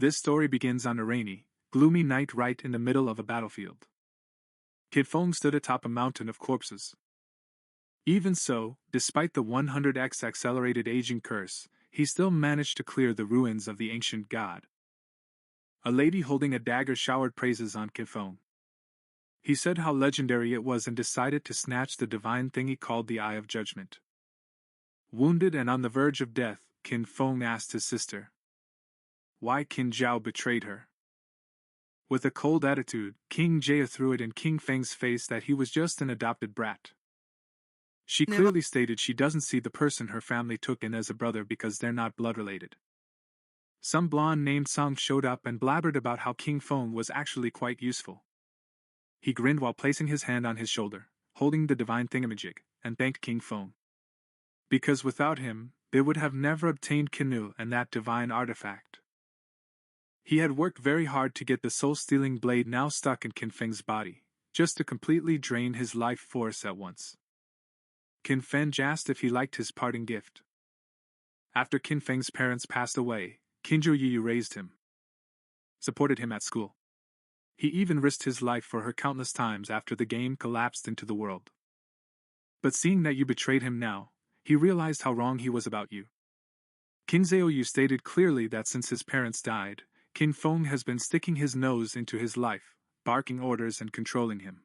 This story begins on a rainy, gloomy night right in the middle of a battlefield. Kid Fong stood atop a mountain of corpses. Even so, despite the 100x accelerated aging curse, he still managed to clear the ruins of the ancient god. A lady holding a dagger showered praises on Kid Fong. He said how legendary it was and decided to snatch the divine thing he called the Eye of Judgment. Wounded and on the verge of death, Qin Feng asked his sister why Qin Zhao betrayed her. With a cold attitude, King Jia threw it in King Feng's face that he was just an adopted brat. She clearly stated she doesn't see the person her family took in as a brother because they're not blood-related. Some blonde named Song showed up and blabbered about how King Feng was actually quite useful. He grinned while placing his hand on his shoulder, holding the divine thingamajig, and thanked King Feng. Because without him, they would have never obtained Canoe and that divine artifact. He had worked very hard to get the soul-stealing blade now stuck in Qin Feng's body, just to completely drain his life force at once. Qin Feng asked if he liked his parting gift. After Qin Feng's parents passed away, Qin Zhou raised him, supported him at school. He even risked his life for her countless times after the game collapsed into the world. But seeing that you betrayed him now, he realized how wrong he was about you. Qin Zhou stated clearly that since his parents died, Qin Feng has been sticking his nose into his life, barking orders and controlling him.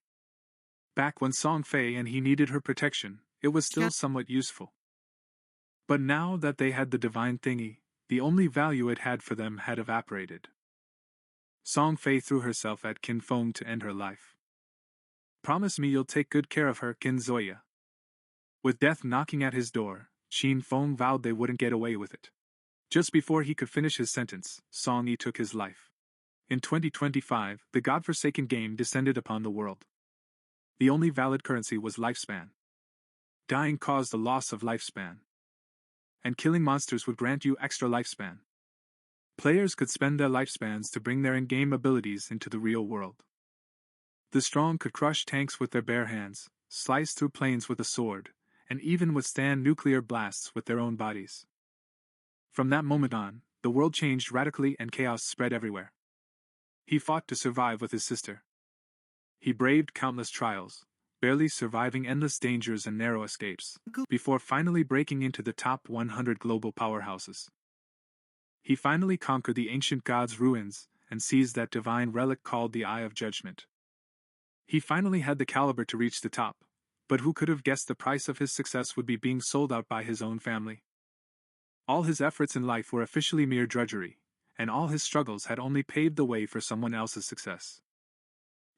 Back when Song Fei and he needed her protection, it was still somewhat useful. But now that they had the divine thingy, the only value it had for them had evaporated. Song Fei threw herself at Qin Feng to end her life. Promise me you'll take good care of her, Qin Zoya. With death knocking at his door, Qin Feng vowed they wouldn't get away with it. Just before he could finish his sentence, Song Yi took his life. In 2025, the godforsaken game descended upon the world. The only valid currency was lifespan. Dying caused a loss of lifespan. And killing monsters would grant you extra lifespan. Players could spend their lifespans to bring their in-game abilities into the real world. The strong could crush tanks with their bare hands, slice through planes with a sword, and even withstand nuclear blasts with their own bodies. From that moment on, the world changed radically and chaos spread everywhere. He fought to survive with his sister. He braved countless trials, barely surviving endless dangers and narrow escapes, before finally breaking into the top 100 global powerhouses. He finally conquered the ancient god's ruins and seized that divine relic called the Eye of Judgment. He finally had the caliber to reach the top, but who could have guessed the price of his success would be being sold out by his own family? All his efforts in life were officially mere drudgery, and all his struggles had only paved the way for someone else's success.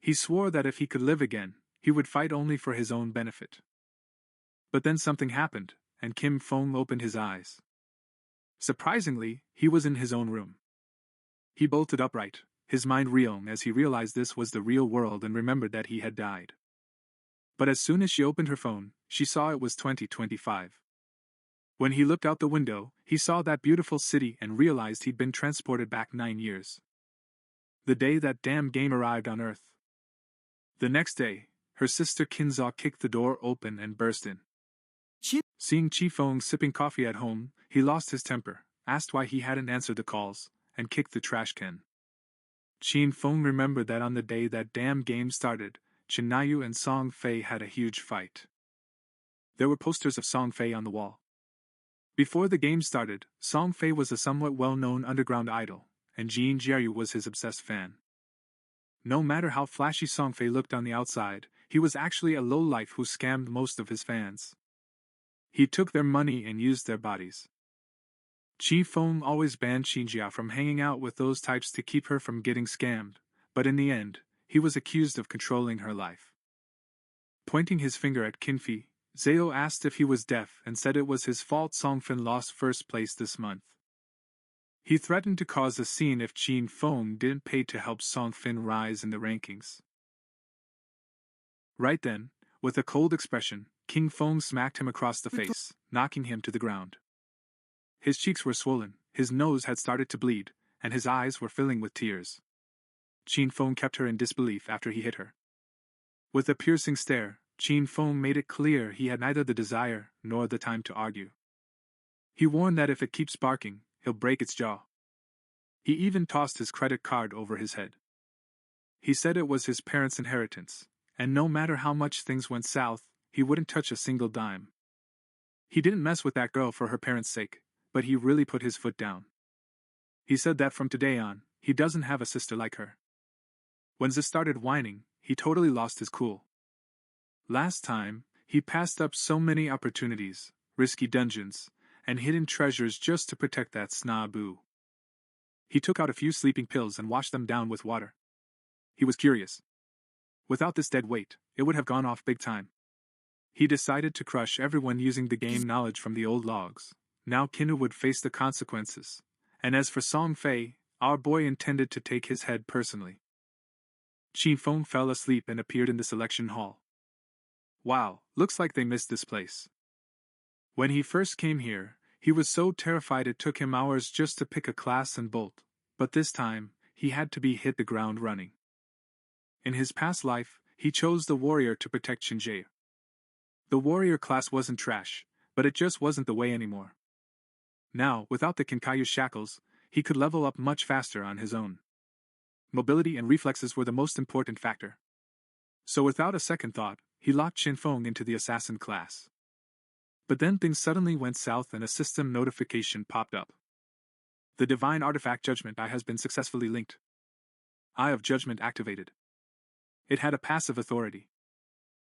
He swore that if he could live again, he would fight only for his own benefit. But then something happened, and Qin Feng opened his eyes. Surprisingly, he was in his own room. He bolted upright, his mind reeling as he realized this was the real world and remembered that he had died. But as soon as she opened her phone, she saw it was 2025. When he looked out the window, he saw that beautiful city and realized he'd been transported back 9 years. The day that damn game arrived on Earth. The next day, her sister Kinza kicked the door open and burst in. Seeing Qi Feng sipping coffee at home, he lost his temper, asked why he hadn't answered the calls, and kicked the trash can. Qin Feng remembered that on the day that damn game started, Chinayu and Song Fei had a huge fight. There were posters of Song Fei on the wall. Before the game started, Song Fei was a somewhat well-known underground idol, and Jin Jiayu was his obsessed fan. No matter how flashy Song Fei looked on the outside, he was actually a lowlife who scammed most of his fans. He took their money and used their bodies. Qi Feng always banned Xinjia from hanging out with those types to keep her from getting scammed, but in the end, he was accused of controlling her life. Pointing his finger at Qinfi, Zhao asked if he was deaf and said it was his fault Songfen lost first place this month. He threatened to cause a scene if Qin Feng didn't pay to help Songfen rise in the rankings. Right then, with a cold expression, King Feng smacked him across the face, knocking him to the ground. His cheeks were swollen, his nose had started to bleed, and his eyes were filling with tears. Qin Feng kept her in disbelief after he hit her. With a piercing stare, Qin Feng made it clear he had neither the desire nor the time to argue. He warned that if it keeps barking, he'll break its jaw. He even tossed his credit card over his head. He said it was his parents' inheritance, and no matter how much things went south, he wouldn't touch a single dime. He didn't mess with that girl for her parents' sake, but he really put his foot down. He said that from today on, he doesn't have a sister like her. When Ze started whining, he totally lost his cool. Last time, he passed up so many opportunities, risky dungeons, and hidden treasures just to protect that snoboo. He took out a few sleeping pills and washed them down with water. He was curious. Without this dead weight, it would have gone off big time. He decided to crush everyone using the game knowledge from the old logs. Now Kinu would face the consequences. And as for Song Fei, our boy intended to take his head personally. Qin Feng fell asleep and appeared in the selection hall. Wow, looks like they missed this place. When he first came here, he was so terrified it took him hours just to pick a class and bolt, but this time, he had to be hit the ground running. In his past life, he chose the warrior to protect Shinjae. The warrior class wasn't trash, but it just wasn't the way anymore. Now, without the Kinkayu shackles, he could level up much faster on his own. Mobility and reflexes were the most important factor. So without a second thought, he locked Qin Feng into the assassin class. But then things suddenly went south and a system notification popped up. The Divine Artifact Judgment Eye has been successfully linked. Eye of Judgment activated. It had a passive authority.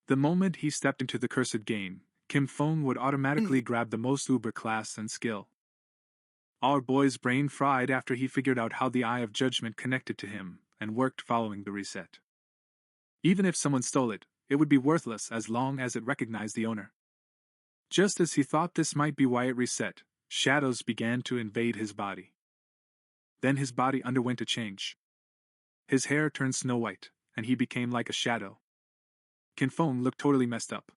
The moment he stepped into the cursed game, Kim Fong would automatically grab the most uber class and skill. Our boy's brain fried after he figured out how the Eye of Judgment connected to him and worked following the reset. Even if someone stole it, it would be worthless as long as it recognized the owner. Just as he thought this might be why it reset, shadows began to invade his body. Then his body underwent a change. His hair turned snow white, and he became like a shadow. Qin Feng looked totally messed up.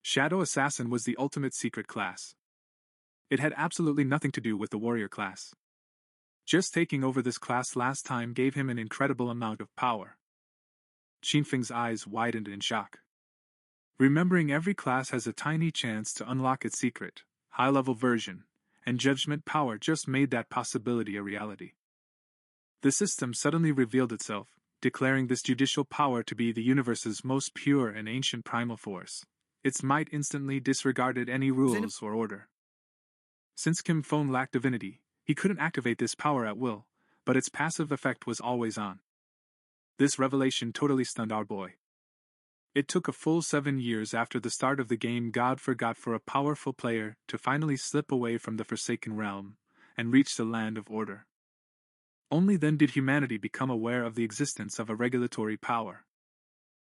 Shadow Assassin was the ultimate secret class. It had absolutely nothing to do with the warrior class. Just taking over this class last time gave him an incredible amount of power. Qin Feng's eyes widened in shock. Remembering every class has a tiny chance to unlock its secret, high-level version, and judgment power just made that possibility a reality. The system suddenly revealed itself, declaring this judicial power to be the universe's most pure and ancient primal force. Its might instantly disregarded any rules or order. Since Kim Feng lacked divinity, he couldn't activate this power at will, but its passive effect was always on. This revelation totally stunned our boy. It took a full 7 years after the start of the game God forgot for a powerful player to finally slip away from the Forsaken Realm and reach the Land of Order. Only then did humanity become aware of the existence of a regulatory power.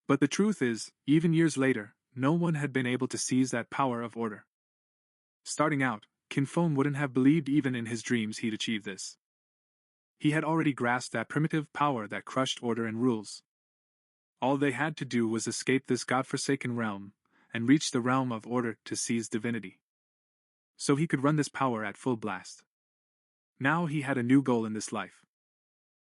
But the truth is, even years later, no one had been able to seize that power of order. Starting out, Qin Feng wouldn't have believed even in his dreams he'd achieve this. He had already grasped that primitive power that crushed order and rules. All they had to do was escape this godforsaken realm and reach the realm of order to seize divinity. So he could run this power at full blast. Now he had a new goal in this life.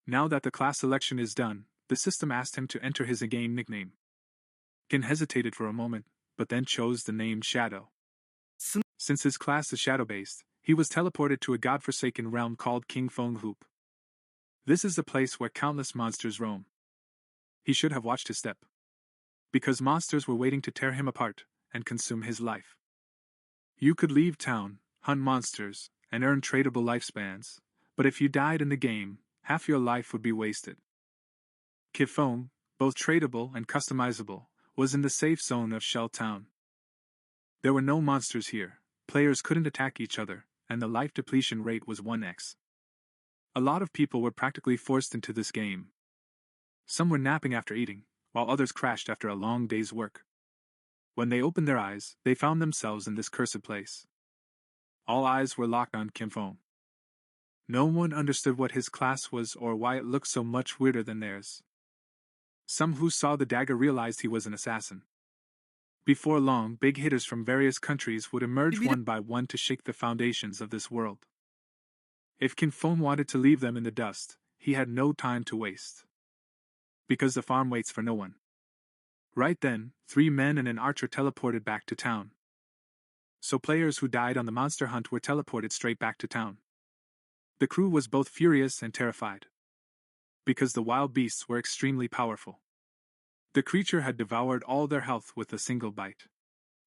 Now that the class selection is done, the system asked him to enter his in-game nickname. Qin hesitated for a moment, but then chose the name Shadow. Since his class is shadow-based, he was teleported to a godforsaken realm called King Feng Hoop. This is a place where countless monsters roam. He should have watched his step. Because monsters were waiting to tear him apart and consume his life. You could leave town, hunt monsters, and earn tradable lifespans, but if you died in the game, half your life would be wasted. Qin Feng, both tradable and customizable, was in the safe zone of Shell Town. There were no monsters here, players couldn't attack each other, and the life depletion rate was 1x. A lot of people were practically forced into this game. Some were napping after eating, while others crashed after a long day's work. When they opened their eyes, they found themselves in this cursed place. All eyes were locked on Qin Feng. No one understood what his class was or why it looked so much weirder than theirs. Some who saw the dagger realized he was an assassin. Before long, big hitters from various countries would emerge one by one to shake the foundations of this world. If Qin Feng wanted to leave them in the dust, he had no time to waste. Because the farm waits for no one. Right then, 3 men and an archer teleported back to town. So players who died on the monster hunt were teleported straight back to town. The crew was both furious and terrified, because the wild beasts were extremely powerful. The creature had devoured all their health with a single bite.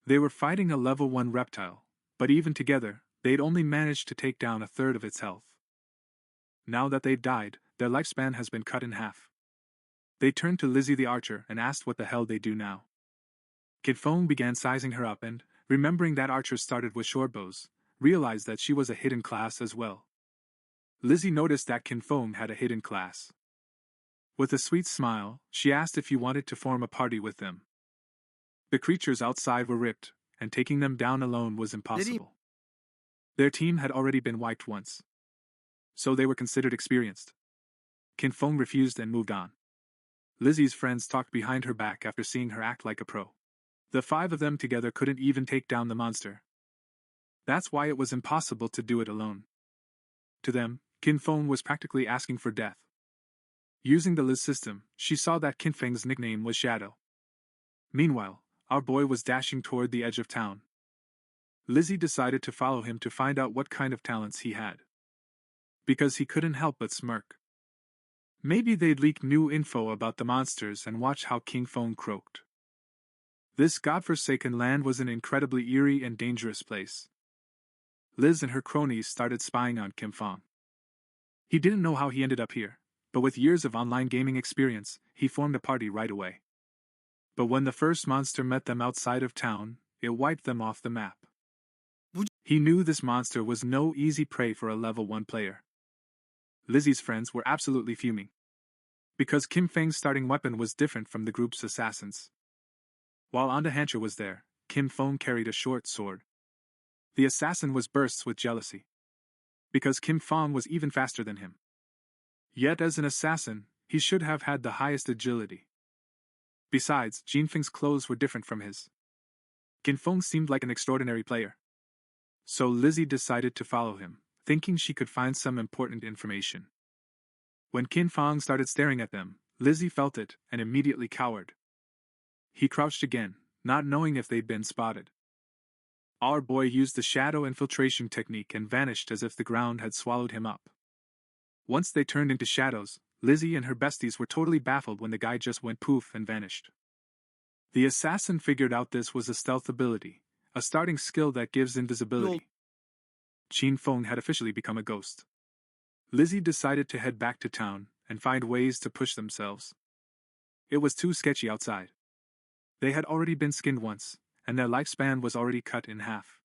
They were fighting a level 1 reptile, but even together, they'd only managed to take down a third of its health. Now that they'd died, their lifespan has been cut in half. They turned to Lizzie the archer and asked what the hell they'd do now. Kid Fong began sizing her up and, remembering that archers started with short bows, realized that she was a hidden class as well. Lizzie noticed that Kid Fong had a hidden class. With a sweet smile, she asked if he wanted to form a party with them. The creatures outside were ripped, and taking them down alone was impossible. Their team had already been wiped once, so they were considered experienced. Kid Fong refused and moved on. Lizzie's friends talked behind her back after seeing her act like a pro. The 5 of them together couldn't even take down the monster. That's why it was impossible to do it alone. To them, Kid Fong was practically asking for death. Using the Liz system, she saw that Kid Feng's nickname was Shadow. Meanwhile, our boy was dashing toward the edge of town. Lizzie decided to follow him to find out what kind of talents he had, because he couldn't help but smirk. Maybe they'd leak new info about the monsters and watch how King Fong croaked. This godforsaken land was an incredibly eerie and dangerous place. Liz and her cronies started spying on Kim Fong. He didn't know how he ended up here, but with years of online gaming experience, he formed a party right away. But when the first monster met them outside of town, it wiped them off the map. He knew this monster was no easy prey for a level 1 player. Lizzie's friends were absolutely fuming, because Kim Feng's starting weapon was different from the group's assassins. While Anda Hancher was there, Kim Fong carried a short sword. The assassin was bursts with jealousy, because Kim Fong was even faster than him. Yet as an assassin, he should have had the highest agility. Besides, Jin Feng's clothes were different from his. Kim Fong seemed like an extraordinary player. So Lizzie decided to follow him, thinking she could find some important information. When Kim Fong started staring at them, Lizzie felt it and immediately cowered. He crouched again, not knowing if they'd been spotted. Our boy used the shadow infiltration technique and vanished as if the ground had swallowed him up. Once they turned into shadows, Lizzie and her besties were totally baffled when the guy just went poof and vanished. The assassin figured out this was a stealth ability, a starting skill that gives invisibility. Jin Fong had officially become a ghost. Lizzie decided to head back to town and find ways to push themselves. It was too sketchy outside. They had already been skinned once, and their lifespan was already cut in half.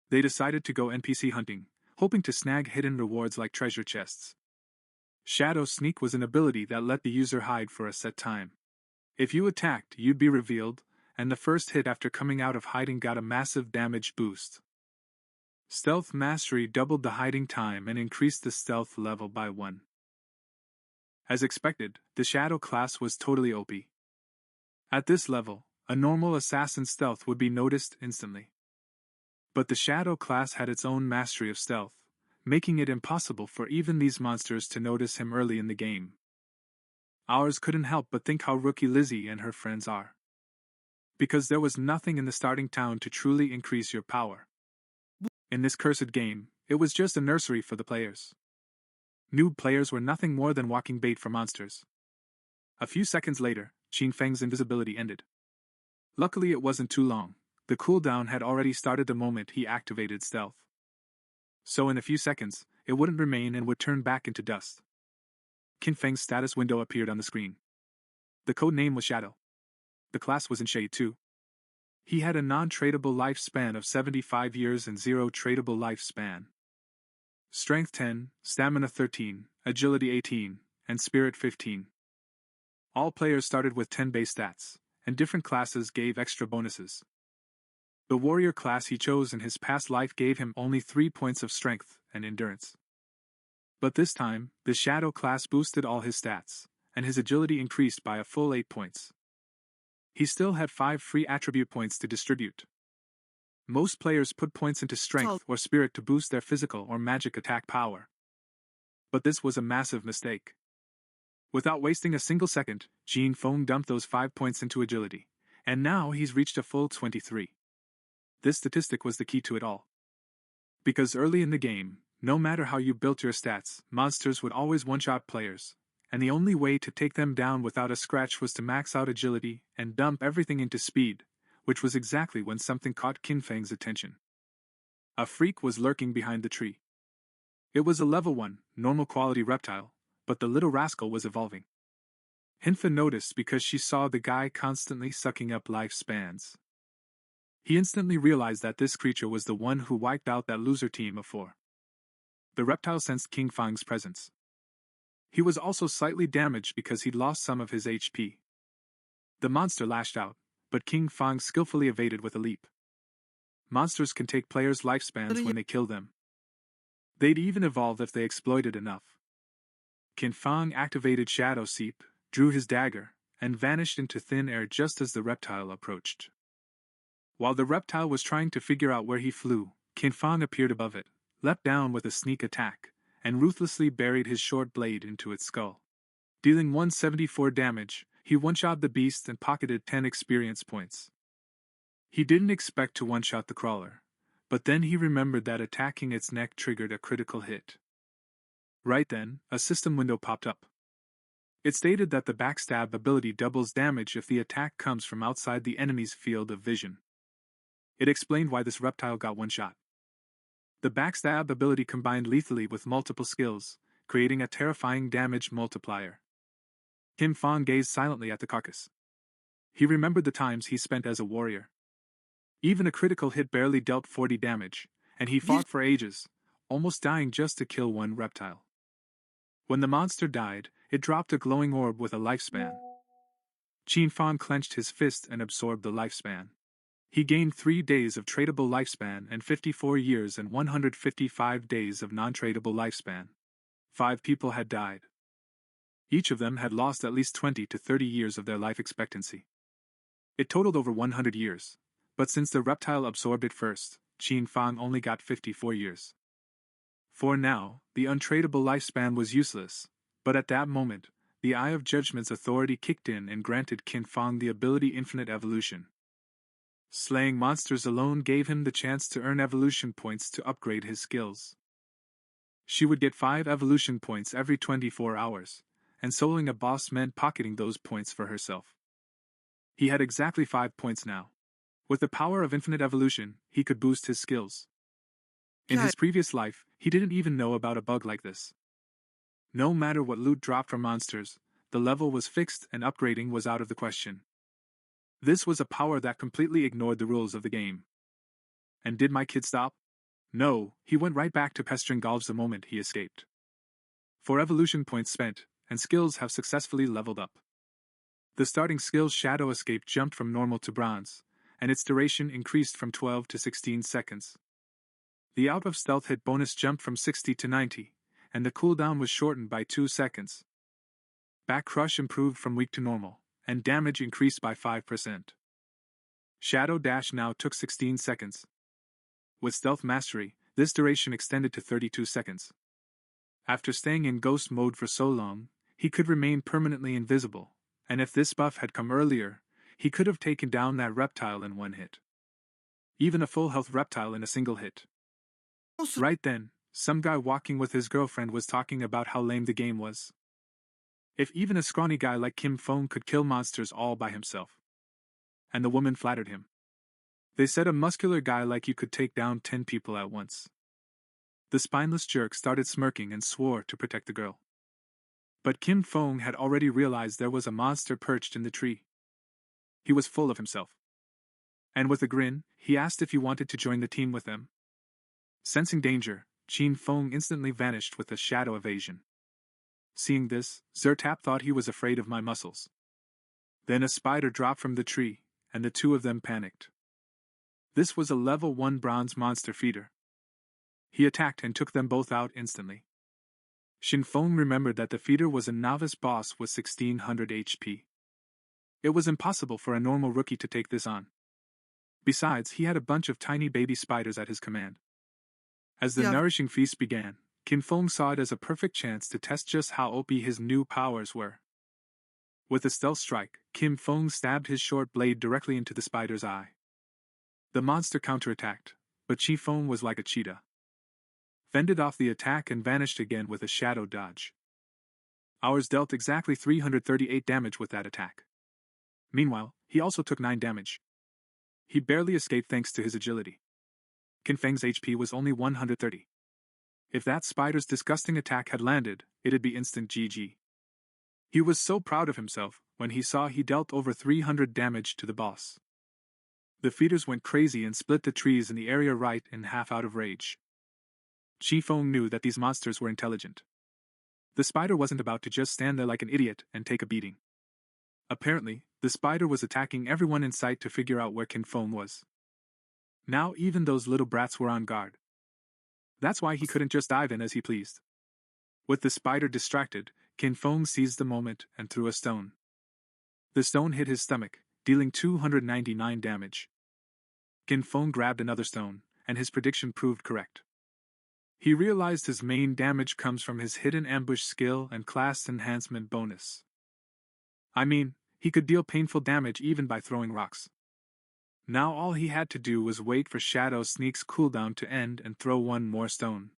They decided to go NPC hunting, hoping to snag hidden rewards like treasure chests. Shadow Sneak was an ability that let the user hide for a set time. If you attacked, you'd be revealed, and the first hit after coming out of hiding got a massive damage boost. Stealth Mastery doubled the hiding time and increased the stealth level by 1. As expected, the Shadow class was totally OP. At this level, a normal assassin's stealth would be noticed instantly. But the Shadow class had its own mastery of stealth, making it impossible for even these monsters to notice him early in the game. Ours couldn't help but think how rookie Lizzie and her friends are. Because there was nothing in the starting town to truly increase your power. In this cursed game, it was just a nursery for the players. Noob players were nothing more than walking bait for monsters. A few seconds later, Jin Feng's invisibility ended. Luckily it wasn't too long. The cooldown had already started the moment he activated stealth. So in a few seconds, it wouldn't remain and would turn back into dust. Kin Feng's status window appeared on the screen. The code name was Shadow. The class was in Shade 2. He had a non-tradable lifespan of 75 years and 0 tradable lifespan. Strength 10, Stamina 13, Agility 18, and Spirit 15. All players started with 10 base stats, and different classes gave extra bonuses. The warrior class he chose in his past life gave him only 3 points of strength and endurance. But this time, the Shadow class boosted all his stats, and his agility increased by a full 8 points. He still had 5 free attribute points to distribute. Most players put points into strength or spirit to boost their physical or magic attack power. But this was a massive mistake. Without wasting a single second, Jin Fong dumped those 5 points into agility, and now he's reached a full 23. This statistic was the key to it all. Because early in the game, No matter how you built your stats, monsters would always one-shot players, and the only way to take them down without a scratch was to max out agility and dump everything into speed, which was exactly when something caught Qin Feng's attention. A freak was lurking behind the tree. It was a level 1, normal quality reptile, but the little rascal was evolving. Hinfa noticed because she saw the guy constantly sucking up lifespans. He instantly realized that this creature was the one who wiped out that loser team of 4. The reptile sensed King Feng's presence. He was also slightly damaged because he'd lost some of his HP. The monster lashed out, but King Feng skillfully evaded with a leap. Monsters can take players' lifespans when they kill them. They'd even evolve if they exploited enough. King Feng activated Shadow Seep, drew his dagger, and vanished into thin air just as the reptile approached. While the reptile was trying to figure out where he flew, King Feng appeared above it, leapt down with a sneak attack, and ruthlessly buried his short blade into its skull. Dealing 174 damage, he one-shot the beast and pocketed 10 experience points. He didn't expect to one-shot the crawler, but then he remembered that attacking its neck triggered a critical hit. Right then, a system window popped up. It stated that the backstab ability doubles damage if the attack comes from outside the enemy's field of vision. It explained why this reptile got one shot. The backstab ability combined lethally with multiple skills, creating a terrifying damage multiplier. King Feng gazed silently at the carcass. He remembered the times he spent as a warrior. Even a critical hit barely dealt 40 damage, and he fought for ages, almost dying just to kill one reptile. When the monster died, it dropped a glowing orb with a lifespan. Qin Feng clenched his fist and absorbed the lifespan. He gained 3 days of tradable lifespan and 54 years and 155 days of non-tradable lifespan. 5 people had died. Each of them had lost at least 20 to 30 years of their life expectancy. It totaled over 100 years, but since the reptile absorbed it first, Qin Feng only got 54 years. For now, the untradable lifespan was useless, but at that moment, the Eye of Judgment's authority kicked in and granted Qin Feng the ability Infinite Evolution. Slaying monsters alone gave him the chance to earn evolution points to upgrade his skills. She would get 5 evolution points every 24 hours, and soloing a boss meant pocketing those points for herself. He had exactly 5 points now. With the power of infinite evolution, he could boost his skills. In his previous life, he didn't even know about a bug like this. No matter what loot dropped from monsters, the level was fixed and upgrading was out of the question. This was a power that completely ignored the rules of the game. And did my kid stop? No, he went right back to pestering Golves the moment he escaped. 4 evolution points spent, and skills have successfully leveled up. The starting skill Shadow Escape jumped from normal to bronze, and its duration increased from 12 to 16 seconds. The out of stealth hit bonus jumped from 60 to 90, and the cooldown was shortened by 2 seconds. Back crush improved from weak to normal, and damage increased by 5%. Shadow Dash now took 16 seconds. With Stealth Mastery, this duration extended to 32 seconds. After staying in ghost mode for so long, he could remain permanently invisible, and if this buff had come earlier, he could have taken down that reptile in one hit. Even a full health reptile in a single hit. Right then, some guy walking with his girlfriend was talking about how lame the game was. If even a scrawny guy like Kim Fong could kill monsters all by himself. And the woman flattered him. They said a muscular guy like you could take down 10 people at once. The spineless jerk started smirking and swore to protect the girl. But Kim Fong had already realized there was a monster perched in the tree. He was full of himself. And with a grin, he asked if he wanted to join the team with them. Sensing danger, Qin Fong instantly vanished with a shadow evasion. Seeing this, Zertap thought he was afraid of my muscles. Then a spider dropped from the tree, and the two of them panicked. This was a level 1 bronze monster feeder. He attacked and took them both out instantly. Shin Fong remembered that the feeder was a novice boss with 1600 HP. It was impossible for a normal rookie to take this on. Besides, he had a bunch of tiny baby spiders at his command. As the nourishing feast began, Kim Fong saw it as a perfect chance to test just how OP his new powers were. With a stealth strike, Kim Fong stabbed his short blade directly into the spider's eye. The monster counterattacked, but Chi Fong was like a cheetah. fended off the attack and vanished again with a shadow dodge. Ours dealt exactly 338 damage with that attack. Meanwhile, he also took 9 damage. He barely escaped thanks to his agility. Qin Feng's HP was only 130. If that spider's disgusting attack had landed, it'd be instant GG. He was so proud of himself when he saw he dealt over 300 damage to the boss. The feeders went crazy and split the trees in the area right in half out of rage. Fong knew that these monsters were intelligent. The spider wasn't about to just stand there like an idiot and take a beating. Apparently, the spider was attacking everyone in sight to figure out where Fong was. Now even those little brats were on guard. That's why he couldn't just dive in as he pleased. With the spider distracted, Fong seized the moment and threw a stone. The stone hit his stomach, dealing 299 damage. Fong grabbed another stone, and his prediction proved correct. He realized his main damage comes from his hidden ambush skill and class enhancement bonus. I mean, he could deal painful damage even by throwing rocks. Now all he had to do was wait for Shadow Sneak's cooldown to end and throw one more stone.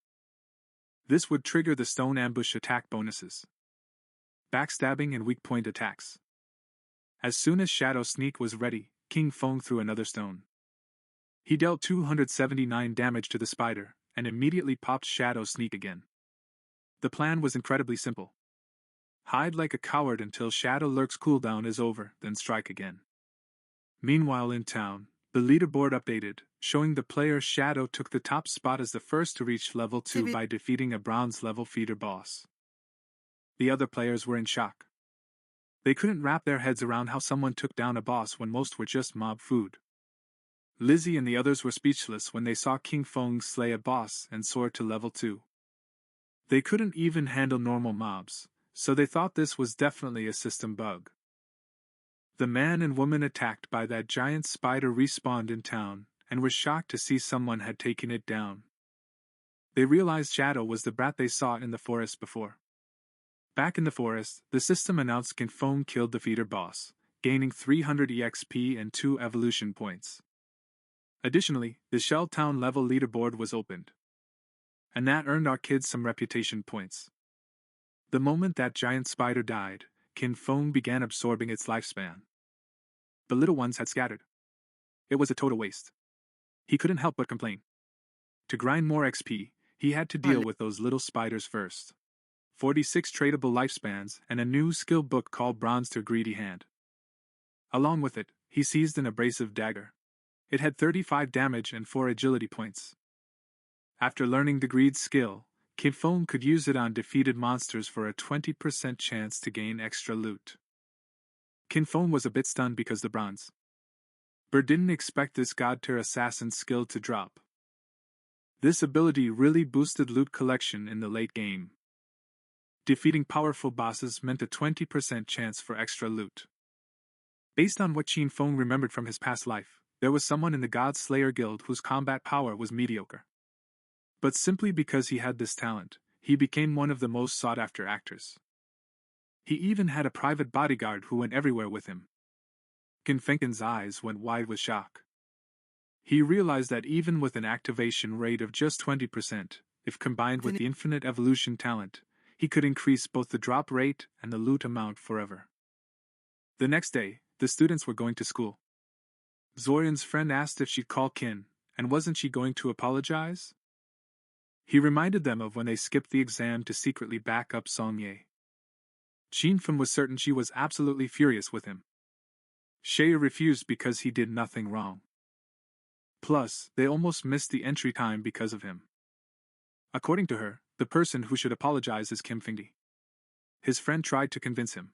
This would trigger the stone ambush attack bonuses. Backstabbing and weak point attacks. As soon as Shadow Sneak was ready, Fong threw another stone. He dealt 279 damage to the spider, and immediately popped Shadow Sneak again. The plan was incredibly simple. Hide like a coward until Shadow Lurk's cooldown is over, then strike again. Meanwhile in town, the leaderboard updated, showing the player Shadow took the top spot as the first to reach level 2 by defeating a bronze level feeder boss. The other players were in shock. They couldn't wrap their heads around how someone took down a boss when most were just mob food. Lizzie and the others were speechless when they saw Fong slay a boss and soar to level 2. They couldn't even handle normal mobs, so they thought this was definitely a system bug. The man and woman attacked by that giant spider respawned in town, and were shocked to see someone had taken it down. They realized Shadow was the brat they saw in the forest before. Back in the forest, the system announced Fong killed the feeder boss, gaining 300 EXP and 2 evolution points. Additionally, the Shell Town level leaderboard was opened. And that earned our kids some reputation points. The moment that giant spider died, Fong began absorbing its lifespan. The little ones had scattered. It was a total waste. He couldn't help but complain. To grind more XP, he had to deal with those little spiders first. 46 tradable lifespans and a new skill book called Bronze to Greedy Hand. Along with it, he seized an abrasive dagger. It had 35 damage and 4 agility points. After learning the greed skill, Fong could use it on defeated monsters for a 20% chance to gain extra loot. Fong was a bit stunned because the bronze bird didn't expect this god-tier assassin skill to drop. This ability really boosted loot collection in the late game. Defeating powerful bosses meant a 20% chance for extra loot. Based on what Fong remembered from his past life, there was someone in the God Slayer Guild whose combat power was mediocre. But simply because he had this talent, he became one of the most sought-after actors. He even had a private bodyguard who went everywhere with him. Feng's eyes went wide with shock. He realized that even with an activation rate of just 20%, if combined with the infinite evolution talent, he could increase both the drop rate and the loot amount forever. The next day, the students were going to school. Zorian's friend asked if she'd call Qin, and wasn't she going to apologize? He reminded them of when they skipped the exam to secretly back up Songye. Feng was certain she was absolutely furious with him. Shea refused because he did nothing wrong. Plus, they almost missed the entry time because of him. According to her, the person who should apologize is Fengdi. His friend tried to convince him.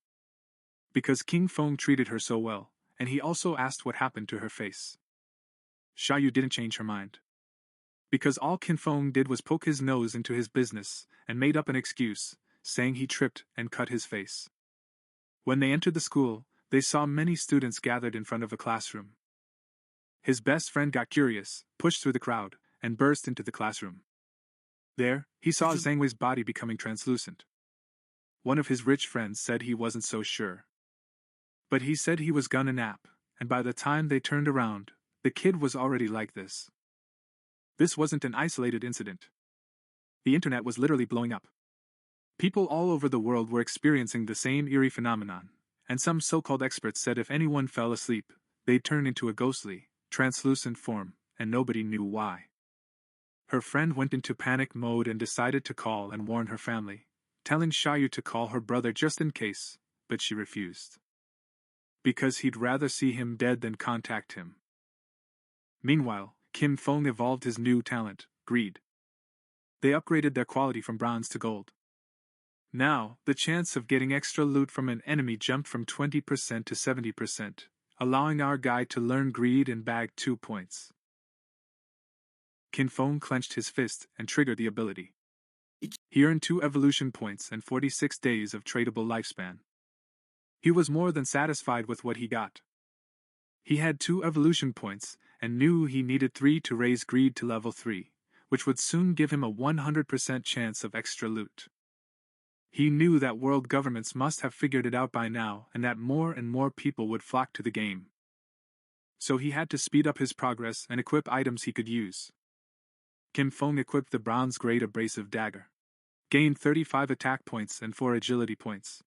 Because Fong treated her so well, and he also asked what happened to her face. Xiaoyu didn't change her mind. Because all Fong did was poke his nose into his business and made up an excuse, saying he tripped and cut his face. When they entered the school, they saw many students gathered in front of a classroom. His best friend got curious, pushed through the crowd, and burst into the classroom. There, he saw Zhangwei's body becoming translucent. One of his rich friends said he wasn't so sure. But he said he was gonna nap, and by the time they turned around, the kid was already like this. This wasn't an isolated incident. The internet was literally blowing up. People all over the world were experiencing the same eerie phenomenon, and some so-called experts said if anyone fell asleep, they'd turn into a ghostly, translucent form, and nobody knew why. Her friend went into panic mode and decided to call and warn her family, telling Xiaoyu to call her brother just in case, but she refused. Because he'd rather see him dead than contact him. Meanwhile, Kim Fong evolved his new talent, greed. They upgraded their quality from bronze to gold. Now, the chance of getting extra loot from an enemy jumped from 20% to 70%, allowing our guy to learn greed and bag 2 points. Kim Fong clenched his fist and triggered the ability. He earned 2 evolution points and 46 days of tradable lifespan. He was more than satisfied with what he got. He had 2 evolution points and knew he needed 3 to raise greed to level 3, which would soon give him a 100% chance of extra loot. He knew that world governments must have figured it out by now and that more and more people would flock to the game. So he had to speed up his progress and equip items he could use. Kim Fong equipped the bronze-grade abrasive dagger. Gained 35 attack points and 4 agility points.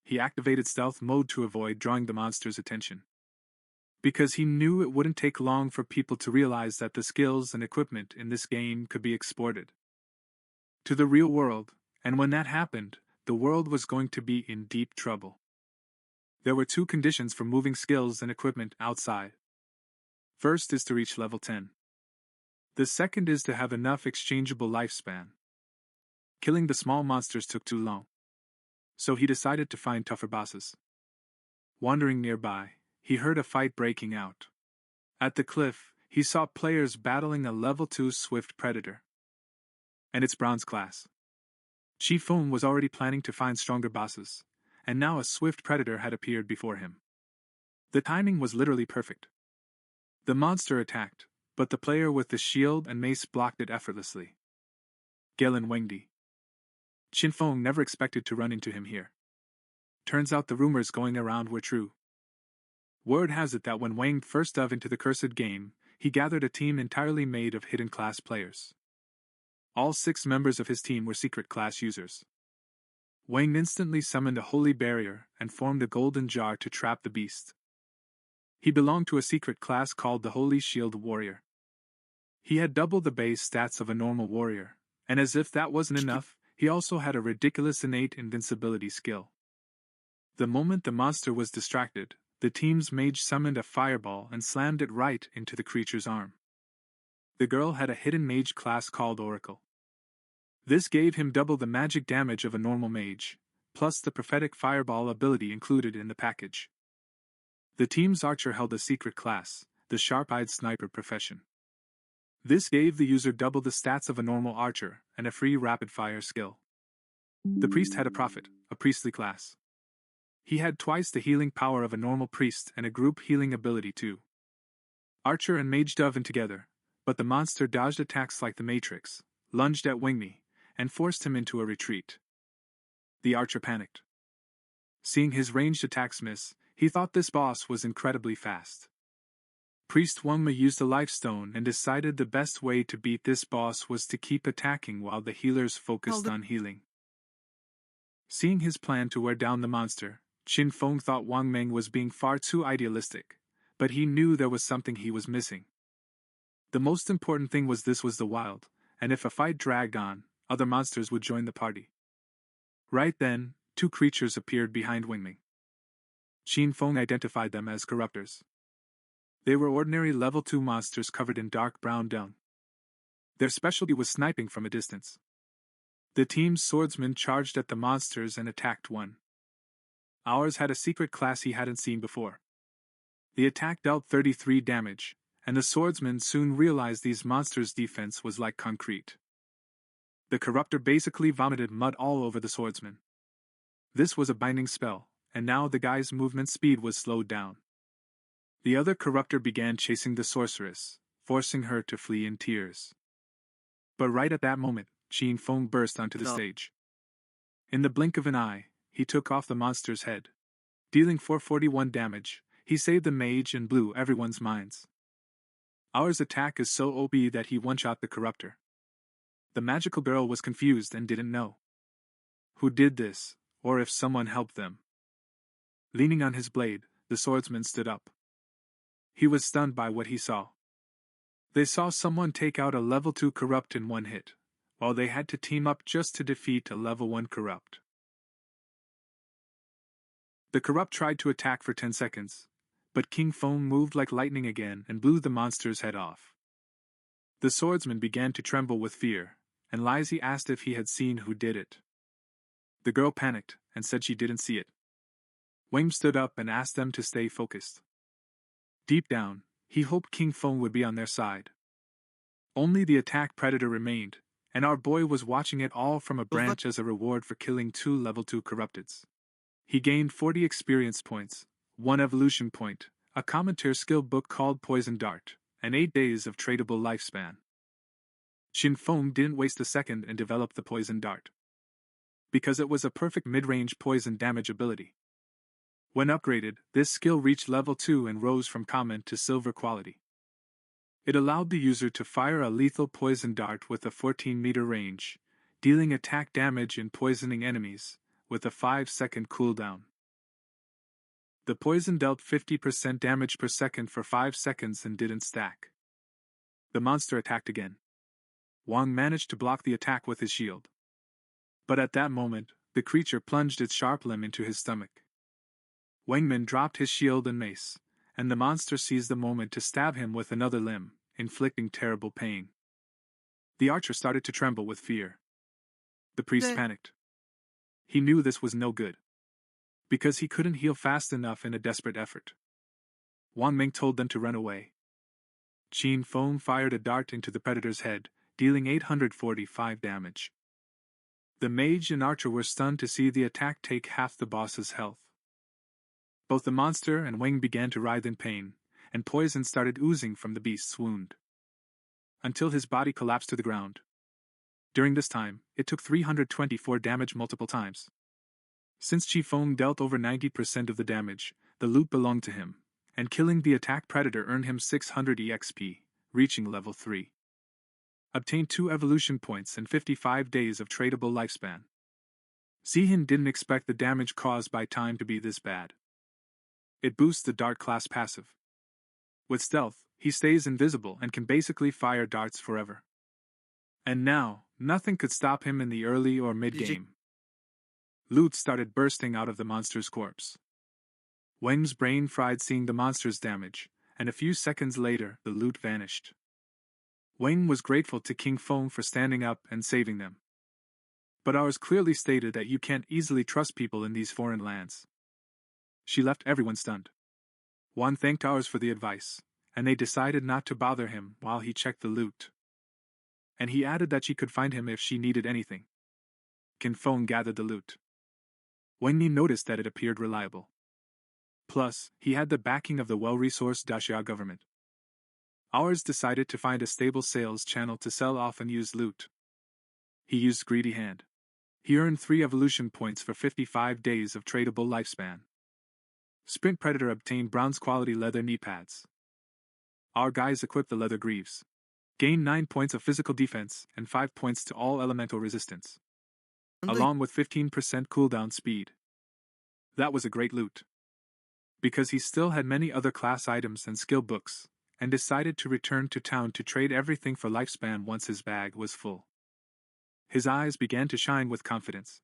He activated stealth mode to avoid drawing the monster's attention. Because he knew it wouldn't take long for people to realize that the skills and equipment in this game could be exported to the real world, and when that happened, the world was going to be in deep trouble. There were 2 conditions for moving skills and equipment outside. First is to reach level 10. The second is to have enough exchangeable lifespan. Killing the small monsters took too long. So he decided to find tougher bosses. Wandering nearby, he heard a fight breaking out. At the cliff, he saw players battling a level 2 swift predator. And its bronze class. Chi Fong was already planning to find stronger bosses, and now a swift predator had appeared before him. The timing was literally perfect. The monster attacked, but the player with the shield and mace blocked it effortlessly. Galen Wengdi. Qin Fong never expected to run into him here. Turns out the rumors going around were true. Word has it that when Wang first dove into the cursed game, he gathered a team entirely made of hidden class players. All 6 members of his team were secret class users. Wang instantly summoned a holy barrier and formed a golden jar to trap the beast. He belonged to a secret class called the Holy Shield Warrior. He had double the base stats of a normal warrior, and as if that wasn't enough, he also had a ridiculous innate invincibility skill. The moment the monster was distracted, the team's mage summoned a fireball and slammed it right into the creature's arm. The girl had a hidden mage class called Oracle. This gave him double the magic damage of a normal mage, plus the prophetic fireball ability included in the package. The team's archer held a secret class, the sharp-eyed sniper profession. This gave the user double the stats of a normal archer and a free rapid-fire skill. The priest had a prophet, a priestly class. He had twice the healing power of a normal priest and a group healing ability too. Archer and mage dove in together, but the monster dodged attacks like the Matrix, lunged at Wingme, and forced him into a retreat. The archer panicked. Seeing his ranged attacks miss, he thought this boss was incredibly fast. Priest Wangme used a life stone and decided the best way to beat this boss was to keep attacking while the healers focused on healing. Seeing his plan to wear down the monster, Qin Fong thought Wang Meng was being far too idealistic, but he knew there was something he was missing. The most important thing was this was the wild, and if a fight dragged on, other monsters would join the party. Right then, 2 creatures appeared behind Wingming. Qin Fong identified them as corruptors. They were ordinary level 2 monsters covered in dark brown dung. Their specialty was sniping from a distance. The team's swordsman charged at the monsters and attacked one. Ours had a secret class he hadn't seen before. The attack dealt 33 damage, and the swordsman soon realized these monsters' defense was like concrete. The corruptor basically vomited mud all over the swordsman. This was a binding spell, and now the guy's movement speed was slowed down. The other corruptor began chasing the sorceress, forcing her to flee in tears. But right at that moment, Qin Fong burst onto the stage. In the blink of an eye, he took off the monster's head. Dealing 441 damage, he saved the mage and blew everyone's minds. Ours attack is so OP that he one-shot the corruptor. The magical girl was confused and didn't know who did this, or if someone helped them. Leaning on his blade, the swordsman stood up. He was stunned by what he saw. They saw someone take out a level 2 corrupt in one hit, while they had to team up just to defeat a level 1 corrupt. The corrupt tried to attack for 10 seconds, but King Fong moved like lightning again and blew the monster's head off. The swordsman began to tremble with fear, and Lizzie asked if he had seen who did it. The girl panicked and said she didn't see it. Wang stood up and asked them to stay focused. Deep down, he hoped King Fong would be on their side. Only the attack predator remained, and our boy was watching it all from a branch as a reward for killing 2 level 2 corrupteds. He gained 40 experience points, 1 evolution point, a commentator skill book called Poison Dart, and 8 days of tradable lifespan. Xin Feng didn't waste a second and developed the Poison Dart, because it was a perfect mid-range poison damage ability. When upgraded, this skill reached level 2 and rose from common to silver quality. It allowed the user to fire a lethal poison dart with a 14-meter range, dealing attack damage and poisoning enemies, with a 5-second cooldown. The poison dealt 50% damage per second for 5 seconds and didn't stack. The monster attacked again. Wang managed to block the attack with his shield. But at that moment, the creature plunged its sharp limb into his stomach. Wangmin dropped his shield and mace, and the monster seized the moment to stab him with another limb, inflicting terrible pain. The archer started to tremble with fear. The priest panicked. He knew this was no good, because he couldn't heal fast enough in a desperate effort. Wang Ming told them to run away. Qin Feng fired a dart into the predator's head, dealing 845 damage. The mage and archer were stunned to see the attack take half the boss's health. Both the monster and Wang began to writhe in pain, and poison started oozing from the beast's wound, until his body collapsed to the ground. During this time, it took 324 damage multiple times. Since Qi Feng dealt over 90% of the damage, the loot belonged to him, and killing the attack predator earned him 600 EXP, reaching level 3. Obtained 2 evolution points and 55 days of tradable lifespan. Zihin didn't expect the damage caused by time to be this bad. It boosts the dart class passive. With stealth, he stays invisible and can basically fire darts forever. And now, nothing could stop him in the early or mid-game. Loot started bursting out of the monster's corpse. Wang's brain fried seeing the monster's damage, and a few seconds later, the loot vanished. Wang was grateful to King Fong for standing up and saving them. But ours clearly stated that you can't easily trust people in these foreign lands. She left everyone stunned. Wan thanked ours for the advice, and they decided not to bother him while he checked the loot. And he added that she could find him if she needed anything. Kin Fong gathered the loot. Wang Ni noticed that it appeared reliable. Plus, he had the backing of the well-resourced Daxia government. Ours decided to find a stable sales channel to sell off unused loot. He used Greedy Hand. He earned 3 evolution points for 55 days of tradable lifespan. Sprint Predator obtained bronze-quality leather knee pads. Our guys equipped the leather greaves. Gained 9 points of physical defense and 5 points to all elemental resistance, along with 15% cooldown speed. That was a great loot. Because he still had many other class items and skill books, and decided to return to town to trade everything for lifespan once his bag was full. His eyes began to shine with confidence.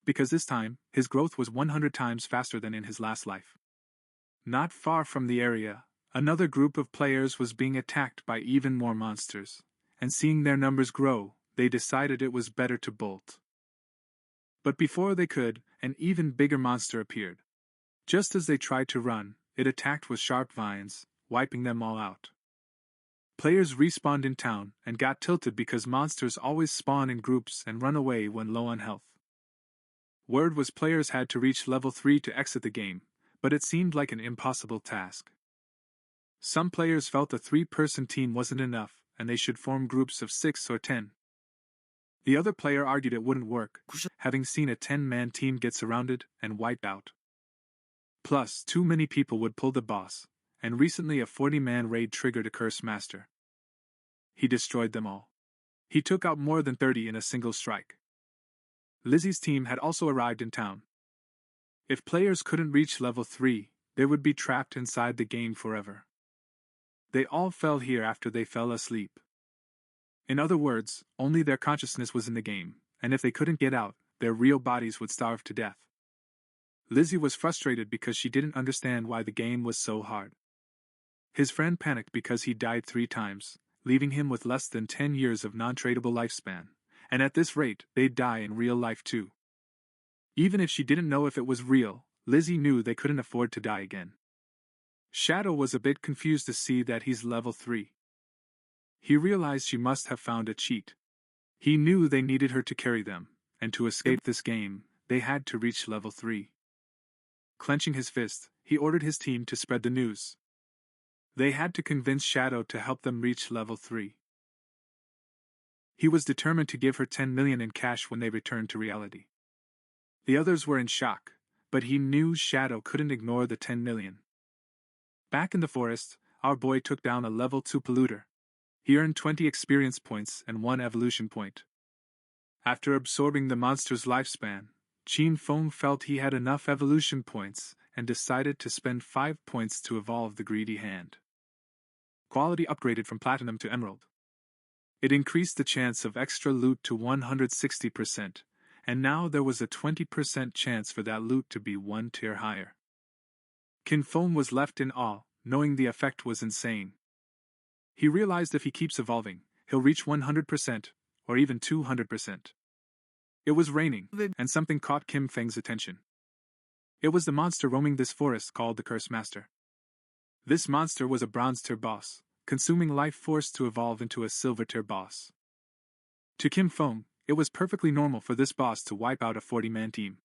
Because this time, his growth was 100 times faster than in his last life. Not far from the area, another group of players was being attacked by even more monsters, and seeing their numbers grow, they decided it was better to bolt. But before they could, an even bigger monster appeared. Just as they tried to run, it attacked with sharp vines, wiping them all out. Players respawned in town and got tilted because monsters always spawn in groups and run away when low on health. Word was players had to reach level 3 to exit the game, but it seemed like an impossible task. Some players felt a 3-person team wasn't enough and they should form groups of 6 or 10. The other player argued it wouldn't work, having seen a 10-man team get surrounded and wiped out. Plus, too many people would pull the boss, and recently a 40-man raid triggered a Curse Master. He destroyed them all. He took out more than 30 in a single strike. Lizzie's team had also arrived in town. If players couldn't reach level 3, they would be trapped inside the game forever. They all fell here after they fell asleep. In other words, only their consciousness was in the game, and if they couldn't get out, their real bodies would starve to death. Lizzie was frustrated because she didn't understand why the game was so hard. His friend panicked because he died 3 times, leaving him with less than 10 years of non-tradable lifespan, and at this rate, they'd die in real life too. Even if she didn't know if it was real, Lizzie knew they couldn't afford to die again. Shadow was a bit confused to see that he's level 3. He realized she must have found a cheat. He knew they needed her to carry them, and to escape this game, they had to reach level 3. Clenching his fist, he ordered his team to spread the news. They had to convince Shadow to help them reach level 3. He was determined to give her 10 million in cash when they returned to reality. The others were in shock, but he knew Shadow couldn't ignore the 10 million. Back in the forest, our boy took down a level 2 polluter. He earned 20 experience points and 1 evolution point. After absorbing the monster's lifespan, Fong felt he had enough evolution points and decided to spend 5 points to evolve the greedy hand. Quality upgraded from platinum to emerald. It increased the chance of extra loot to 160%, and now there was a 20% chance for that loot to be 1 tier higher. Fong was left in awe, knowing the effect was insane. He realized if he keeps evolving, he'll reach 100%, or even 200%. It was raining, and something caught Kim Feng's attention. It was the monster roaming this forest called the Curse Master. This monster was a bronze tier boss, consuming life force to evolve into a silver tier boss. To Kim Fong, it was perfectly normal for this boss to wipe out a 40-man team.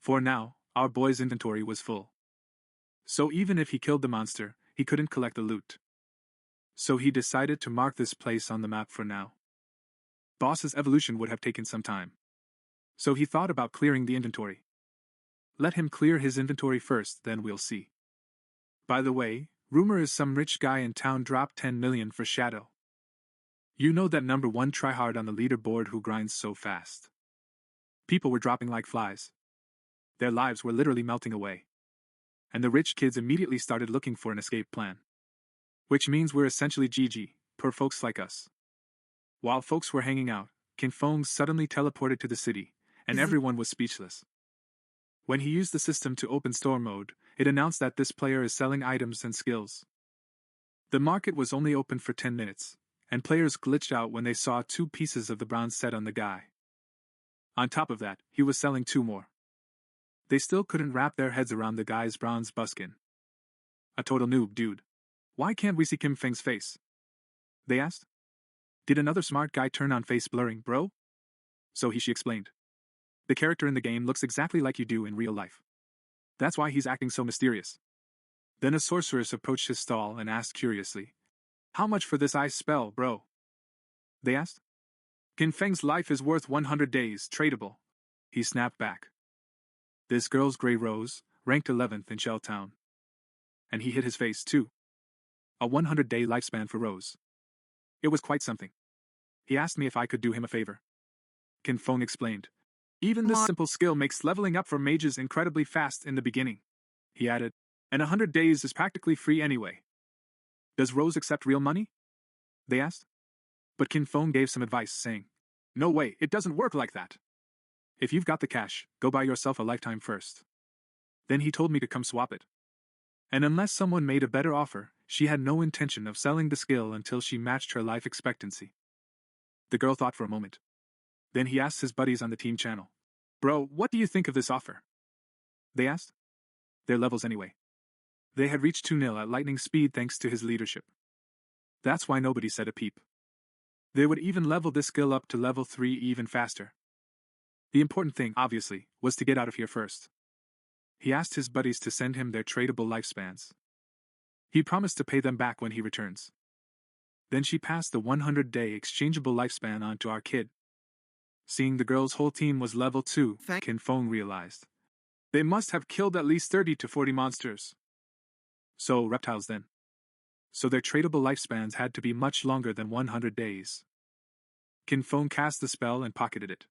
For now, our boy's inventory was full. So even if he killed the monster, he couldn't collect the loot. So he decided to mark this place on the map for now. Boss's evolution would have taken some time. So he thought about clearing the inventory. Let him clear his inventory first, then we'll see. By the way, rumor is some rich guy in town dropped 10 million for Shadow. You know that number 1 tryhard on the leaderboard who grinds so fast. People were dropping like flies. Their lives were literally melting away. And the rich kids immediately started looking for an escape plan. Which means we're essentially GG, per folks like us. While folks were hanging out, Fong suddenly teleported to the city, and everyone was speechless. When he used the system to open store mode, it announced that this player is selling items and skills. The market was only open for 10 minutes, and players glitched out when they saw 2 pieces of the bronze set on the guy. On top of that, he was selling 2 more. They still couldn't wrap their heads around the guy's bronze buskin. A total noob, dude. Why can't we see Kim Feng's face? They asked. Did another smart guy turn on face blurring, bro? So she explained. The character in the game looks exactly like you do in real life. That's why he's acting so mysterious. Then a sorceress approached his stall and asked curiously, how much for this ice spell, bro? They asked. Kim Feng's life is worth 100 days, tradable. He snapped back. This girl's gray rose, ranked 11th in Shelltown. And he hit his face too. A 100-day lifespan for Rose. It was quite something. He asked me if I could do him a favor. Fong explained. Even this simple skill makes leveling up for mages incredibly fast in the beginning. He added, and 100 days is practically free anyway. Does Rose accept real money? They asked. But Fong gave some advice, saying, no way, it doesn't work like that. If you've got the cash, go buy yourself a lifetime first. Then he told me to come swap it. And unless someone made a better offer, she had no intention of selling the skill until she matched her life expectancy. The girl thought for a moment. Then he asked his buddies on the team channel, bro, what do you think of this offer? They asked. Their levels anyway. They had reached 2-0 at lightning speed thanks to his leadership. That's why nobody said a peep. They would even level this skill up to level 3 even faster. The important thing, obviously, was to get out of here first. He asked his buddies to send him their tradable lifespans. He promised to pay them back when he returns. Then she passed the 100-day exchangeable lifespan on to our kid. Seeing the girl's whole team was level 2, Fong realized. They must have killed at least 30 to 40 monsters. So, reptiles then. So their tradable lifespans had to be much longer than 100 days. Qin Fong cast the spell and pocketed it.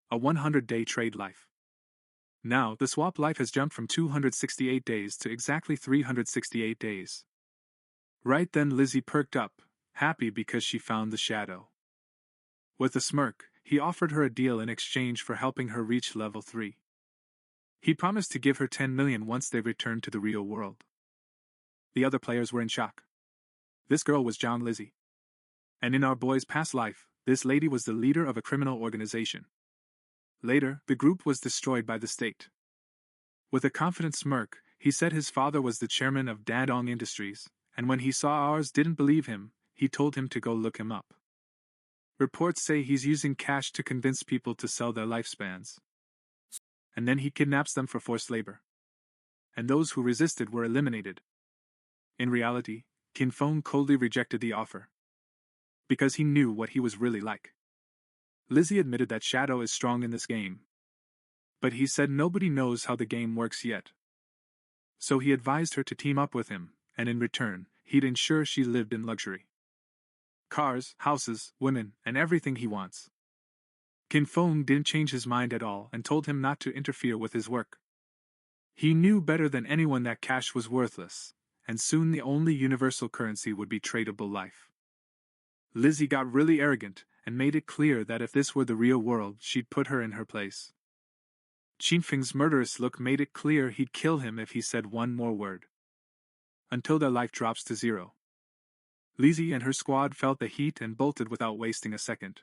A 100-day trade life. Now, the swap life has jumped from 268 days to exactly 368 days. Right then Lizzie perked up, happy because she found the shadow. With a smirk, he offered her a deal in exchange for helping her reach level 3. He promised to give her 10 million once they returned to the real world. The other players were in shock. This girl was Zhang Lizzie. And in our boy's past life, this lady was the leader of a criminal organization. Later, the group was destroyed by the state. With a confident smirk, he said his father was the chairman of Dadong Industries, and when he saw ours didn't believe him, he told him to go look him up. Reports say he's using cash to convince people to sell their lifespans. And then he kidnaps them for forced labor. And those who resisted were eliminated. In reality, Qin Fong coldly rejected the offer. Because he knew what he was really like. Lizzie admitted that Shadow is strong in this game. But he said nobody knows how the game works yet. So he advised her to team up with him, and in return, he'd ensure she lived in luxury. Cars, houses, women, and everything he wants. Qin Fong didn't change his mind at all and told him not to interfere with his work. He knew better than anyone that cash was worthless, and soon the only universal currency would be tradable life. Lizzie got really arrogant and made it clear that if this were the real world, she'd put her in her place. Qinfeng's murderous look made it clear he'd kill him if he said one more word. Until their life drops to 0. Lizzie and her squad felt the heat and bolted without wasting a second.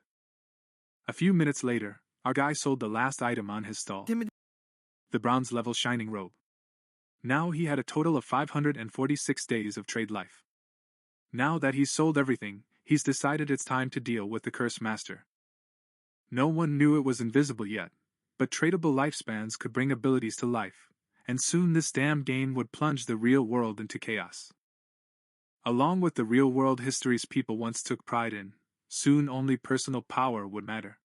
A few minutes later, our guy sold the last item on his stall. The bronze-level shining robe. Now he had a total of 546 days of trade life. Now that he's sold everything, he's decided it's time to deal with the Curse Master. No one knew it was invisible yet, but tradable lifespans could bring abilities to life, and soon this damn game would plunge the real world into chaos. Along with the real world histories people once took pride in, soon only personal power would matter.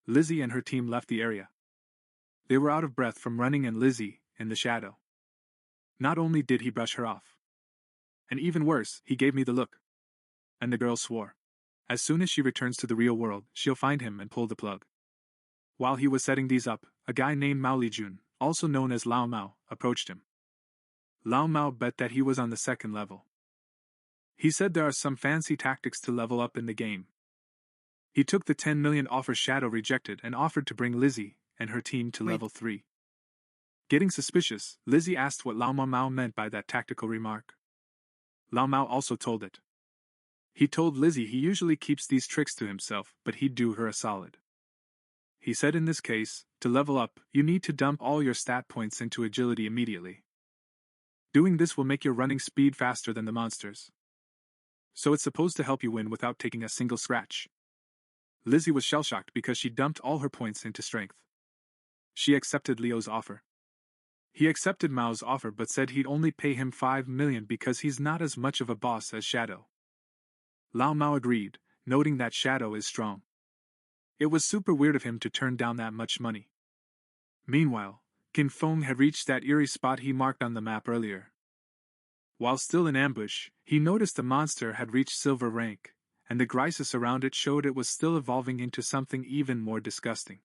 Lizzie and her team left the area. They were out of breath from running and Lizzie, in the shadow. Not only did he brush her off. And even worse, he gave me the look. And the girl swore. As soon as she returns to the real world, she'll find him and pull the plug. While he was setting these up, a guy named Mao Lijun, also known as Lao Mao, approached him. Lao Mao bet that he was on the 2nd level. He said there are some fancy tactics to level up in the game. He took the 10 million offer Shadow rejected and offered to bring Lizzie and her team to level 3. Getting suspicious, Lizzie asked what Lao Mao meant by that tactical remark. Lao Mao also told it. He told Lizzie he usually keeps these tricks to himself, but he'd do her a solid. He said in this case, to level up, you need to dump all your stat points into agility immediately. Doing this will make your running speed faster than the monsters. So it's supposed to help you win without taking a single scratch. Lizzie was shell-shocked because she dumped all her points into strength. She accepted Leo's offer. He accepted Mao's offer but said he'd only pay him 5 million because he's not as much of a boss as Shadow. Lao Mao agreed, noting that Shadow is strong. It was super weird of him to turn down that much money. Meanwhile, Qin Fong had reached that eerie spot he marked on the map earlier. While still in ambush, he noticed the monster had reached silver rank, and the crisis around it showed it was still evolving into something even more disgusting.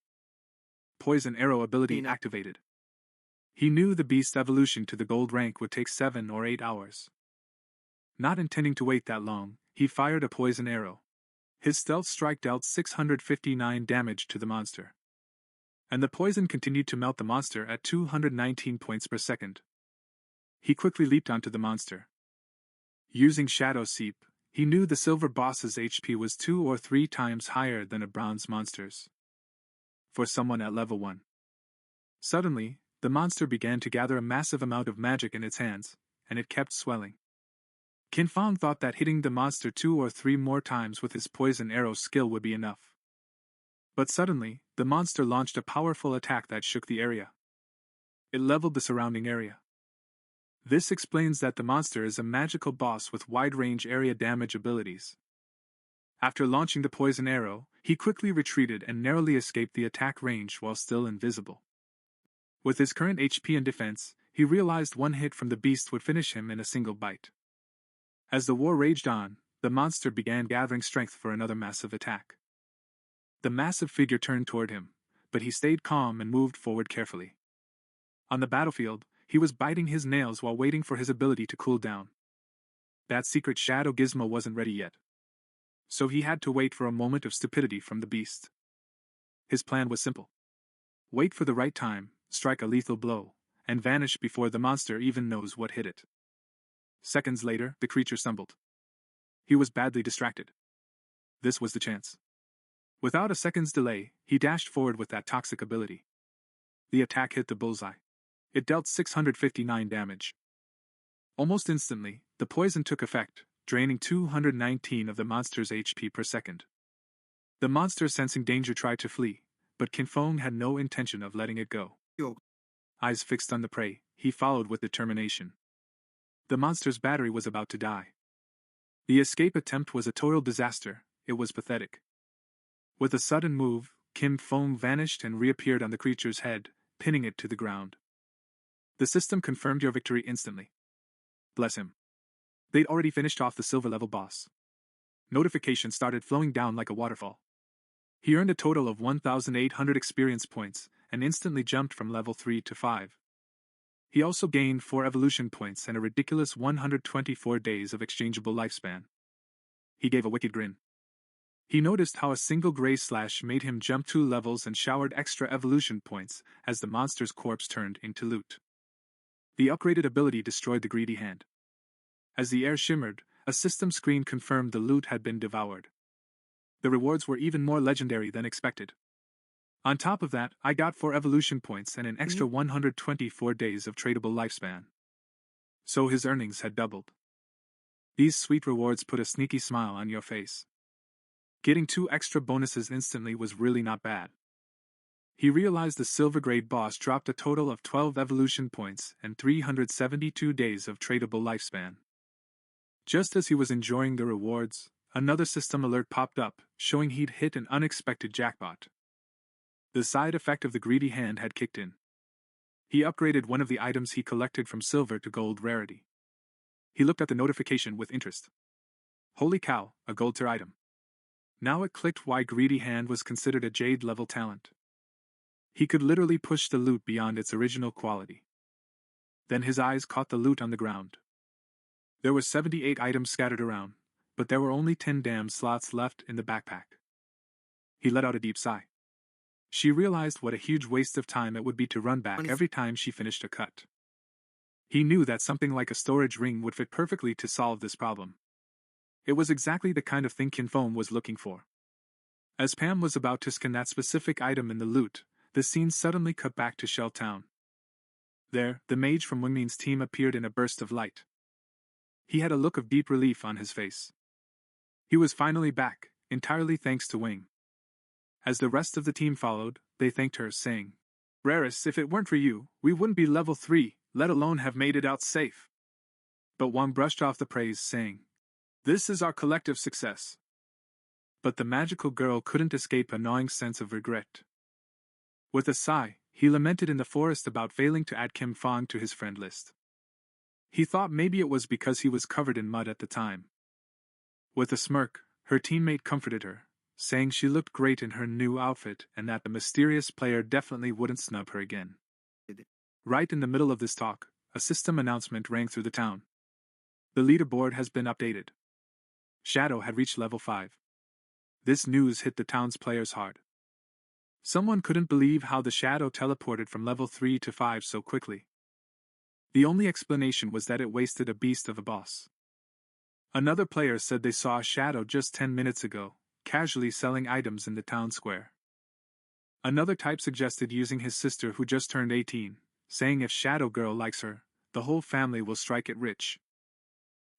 Poison arrow ability activated. He knew the beast evolution to the gold rank would take 7 or 8 hours. Not intending to wait that long, he fired a poison arrow. His stealth strike dealt 659 damage to the monster. And the poison continued to melt the monster at 219 points per second. He quickly leaped onto the monster. Using Shadow Seep, he knew the silver boss's HP was 2 or 3 times higher than a bronze monster's. For someone at level 1. Suddenly, the monster began to gather a massive amount of magic in its hands, and it kept swelling. Qin Fong thought that hitting the monster 2 or 3 more times with his poison arrow skill would be enough. But suddenly, the monster launched a powerful attack that shook the area. It leveled the surrounding area. This explains that the monster is a magical boss with wide-range area damage abilities. After launching the poison arrow, he quickly retreated and narrowly escaped the attack range while still invisible. With his current HP and defense, he realized one hit from the beast would finish him in a single bite. As the war raged on, the monster began gathering strength for another massive attack. The massive figure turned toward him, but he stayed calm and moved forward carefully. On the battlefield, he was biting his nails while waiting for his ability to cool down. That secret shadow gizmo wasn't ready yet, so he had to wait for a moment of stupidity from the beast. His plan was simple. Wait for the right time, strike a lethal blow, and vanish before the monster even knows what hit it. Seconds later, the creature stumbled. He was badly distracted. This was the chance. Without a second's delay, he dashed forward with that toxic ability. The attack hit the bullseye. It dealt 659 damage. Almost instantly, the poison took effect, draining 219 of the monster's HP per second. The monster, sensing danger, tried to flee, but Fong had no intention of letting it go. Eyes fixed on the prey, he followed with determination. The monster's battery was about to die. The escape attempt was a total disaster. It was pathetic. With a sudden move, Fong vanished and reappeared on the creature's head, pinning it to the ground. The system confirmed your victory instantly. Bless him. They'd already finished off the silver-level boss. Notifications started flowing down like a waterfall. He earned a total of 1,800 experience points, and instantly jumped from level 3 to 5. He also gained 4 evolution points and a ridiculous 124 days of exchangeable lifespan. He gave a wicked grin. He noticed how a single gray slash made him jump 2 levels and showered extra evolution points as the monster's corpse turned into loot. The upgraded ability destroyed the greedy hand. As the air shimmered, a system screen confirmed the loot had been devoured. The rewards were even more legendary than expected. On top of that, I got 4 evolution points and an extra 124 days of tradable lifespan. So his earnings had doubled. These sweet rewards put a sneaky smile on your face. Getting 2 extra bonuses instantly was really not bad. He realized the silver grade boss dropped a total of 12 evolution points and 372 days of tradable lifespan. Just as he was enjoying the rewards, another system alert popped up, showing he'd hit an unexpected jackpot. The side effect of the greedy hand had kicked in. He upgraded one of the items he collected from silver to gold rarity. He looked at the notification with interest. Holy cow, a gold tier item. Now it clicked why greedy hand was considered a jade level talent. He could literally push the loot beyond its original quality. Then his eyes caught the loot on the ground. There were 78 items scattered around, but there were only 10 damn slots left in the backpack. He let out a deep sigh. She realized what a huge waste of time it would be to run back every time she finished a cut. He knew that something like a storage ring would fit perfectly to solve this problem. It was exactly the kind of thing Fong was looking for. As Pam was about to scan that specific item in the loot, the scene suddenly cut back to Shell Town. There, the mage from Wingmin's team appeared in a burst of light. He had a look of deep relief on his face. He was finally back, entirely thanks to Wing. As the rest of the team followed, they thanked her, saying, "Raris, if it weren't for you, we wouldn't be level 3, let alone have made it out safe." But Wang brushed off the praise, saying, "This is our collective success." But the magical girl couldn't escape a gnawing sense of regret. With a sigh, he lamented in the forest about failing to add Fong to his friend list. He thought maybe it was because he was covered in mud at the time. With a smirk, her teammate comforted her, saying she looked great in her new outfit and that the mysterious player definitely wouldn't snub her again. Right in the middle of this talk, a system announcement rang through the town. The leaderboard has been updated. Shadow had reached level 5. This news hit the town's players hard. Someone couldn't believe how the Shadow teleported from level 3 to 5 so quickly. The only explanation was that it wasted a beast of a boss. Another player said they saw a Shadow just 10 minutes ago, casually selling items in the town square. Another type suggested using his sister who just turned 18, saying if Shadow Girl likes her, the whole family will strike it rich.